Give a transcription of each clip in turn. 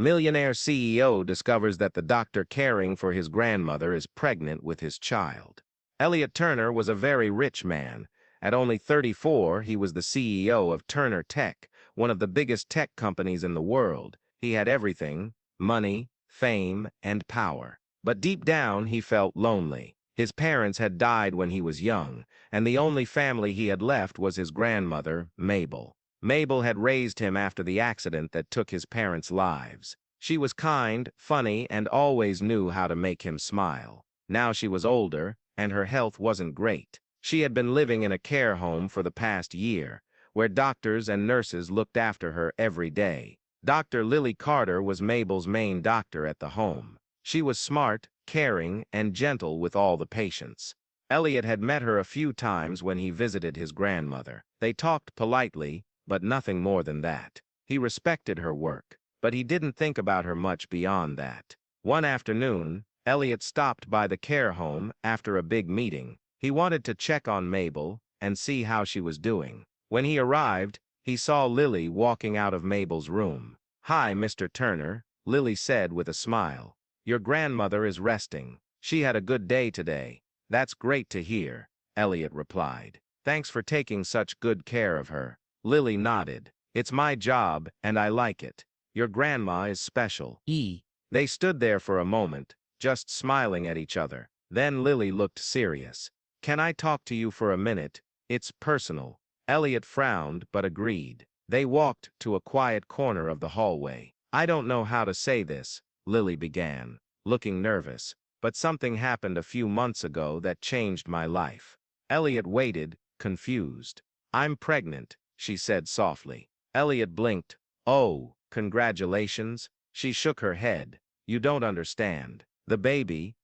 Millionaire CEO discovers that the doctor caring for his grandmother is pregnant with his child. Elliot Turner was a very rich man. At only 34, he was the CEO of Turner Tech, one of the biggest tech companies in the world. He had everything: money, fame, and power. But deep down, he felt lonely. His parents had died when he was young, and the only family he had left was his grandmother, Mabel. Mabel had raised him after the accident that took his parents' lives. She was kind, funny, and always knew how to make him smile. Now she was older, and her health wasn't great. She had been living in a care home for the past year, where doctors and nurses looked after her every day. Dr. Lily Carter was Mabel's main doctor at the home. She was smart, caring, and gentle with all the patients. Elliot had met her a few times when he visited his grandmother. They talked politely, but nothing more than that. He respected her work, but he didn't think about her much beyond that. One afternoon, Elliot stopped by the care home after a big meeting. He wanted to check on Mabel and see how she was doing. When he arrived, he saw Lily walking out of Mabel's room. "Hi, Mr. Turner," Lily said with a smile. "Your grandmother is resting. She had a good day today." "That's great to hear," Elliot replied. "Thanks for taking such good care of her." Lily nodded. "It's my job, and I like it. Your grandma is special." They stood there for a moment, just smiling at each other. Then Lily looked serious. "Can I talk to you for a minute? It's personal." Elliot frowned, but agreed. They walked to a quiet corner of the hallway. "I don't know how to say this," Lily began, looking nervous, "but something happened a few months ago that changed my life." Elliot waited, confused. "I'm pregnant," she said softly. Elliot blinked. "Oh, congratulations." She shook her head. "You don't understand. The baby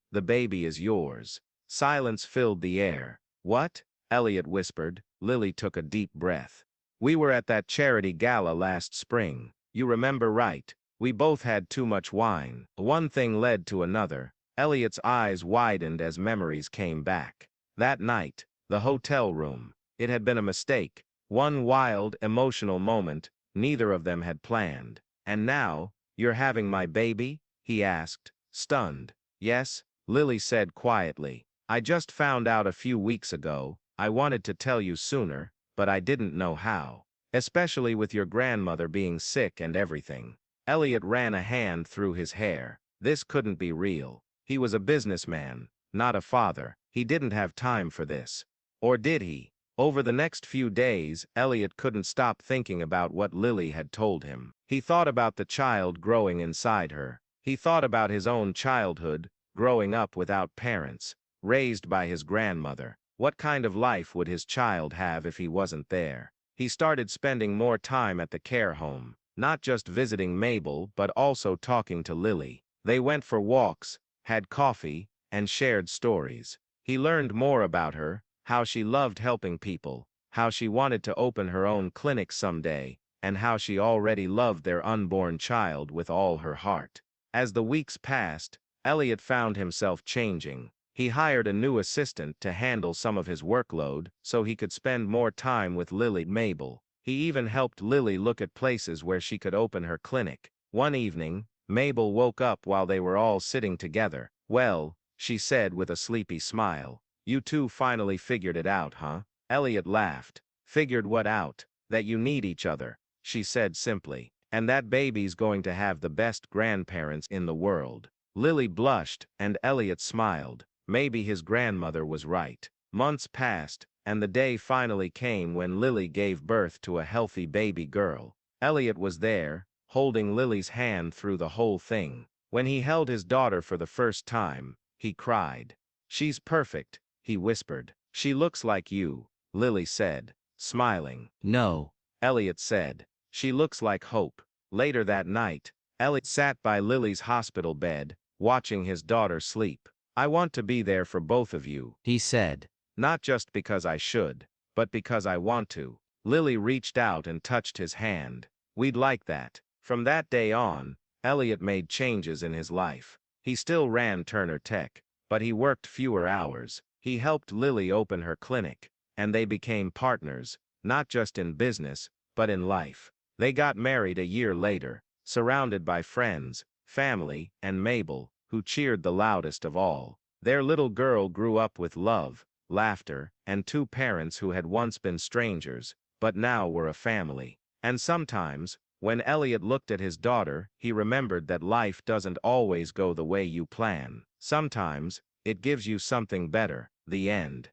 is yours." Silence filled the air. "What?" Elliot whispered. Lily took a deep breath. "We were at that charity gala last spring. You remember, right? We both had too much wine." One thing led to another. Elliot's eyes widened as memories came back. That night, the hotel room. It had been a mistake. One wild, emotional moment neither of them had planned. "And now, you're having my baby?" he asked, stunned. "Yes," Lily said quietly. "I just found out a few weeks ago. I wanted to tell you sooner, but I didn't know how. Especially with your grandmother being sick and everything." Elliot ran a hand through his hair. This couldn't be real. He was a businessman, not a father. He didn't have time for this. Or did he? Over the next few days, Elliot couldn't stop thinking about what Lily had told him. He thought about the child growing inside her. He thought about his own childhood, growing up without parents, raised by his grandmother. What kind of life would his child have if he wasn't there? He started spending more time at the care home, not just visiting Mabel but also talking to Lily. They went for walks, had coffee, and shared stories. He learned more about her, how she loved helping people, how she wanted to open her own clinic someday, and how she already loved their unborn child with all her heart. As the weeks passed, Elliot found himself changing. He hired a new assistant to handle some of his workload so he could spend more time with Lily Mabel. He even helped Lily look at places where she could open her clinic. One evening, Mabel woke up while they were all sitting together. "Well," she said with a sleepy smile, "you two finally figured it out, huh?" Elliot laughed. "Figured what out?" "That you need each other," she said simply. "And that baby's going to have the best grandparents in the world." Lily blushed, and Elliot smiled. Maybe his grandmother was right. Months passed, and the day finally came when Lily gave birth to a healthy baby girl. Elliot was there, holding Lily's hand through the whole thing. When he held his daughter for the first time, he cried. "She's perfect," he whispered. "She looks like you," Lily said, smiling. "No," Elliot said. "She looks like hope." Later that night, Elliot sat by Lily's hospital bed, watching his daughter sleep. "I want to be there for both of you," he said. "Not just because I should, but because I want to." Lily reached out and touched his hand. "We'd like that." From that day on, Elliot made changes in his life. He still ran Turner Tech, but he worked fewer hours. He helped Lily open her clinic, and they became partners, not just in business, but in life. They got married a year later, surrounded by friends, family, and Mabel, who cheered the loudest of all. Their little girl grew up with love, laughter, and two parents who had once been strangers, but now were a family. And sometimes, when Elliot looked at his daughter, he remembered that life doesn't always go the way you plan. Sometimes, it gives you something better. The end.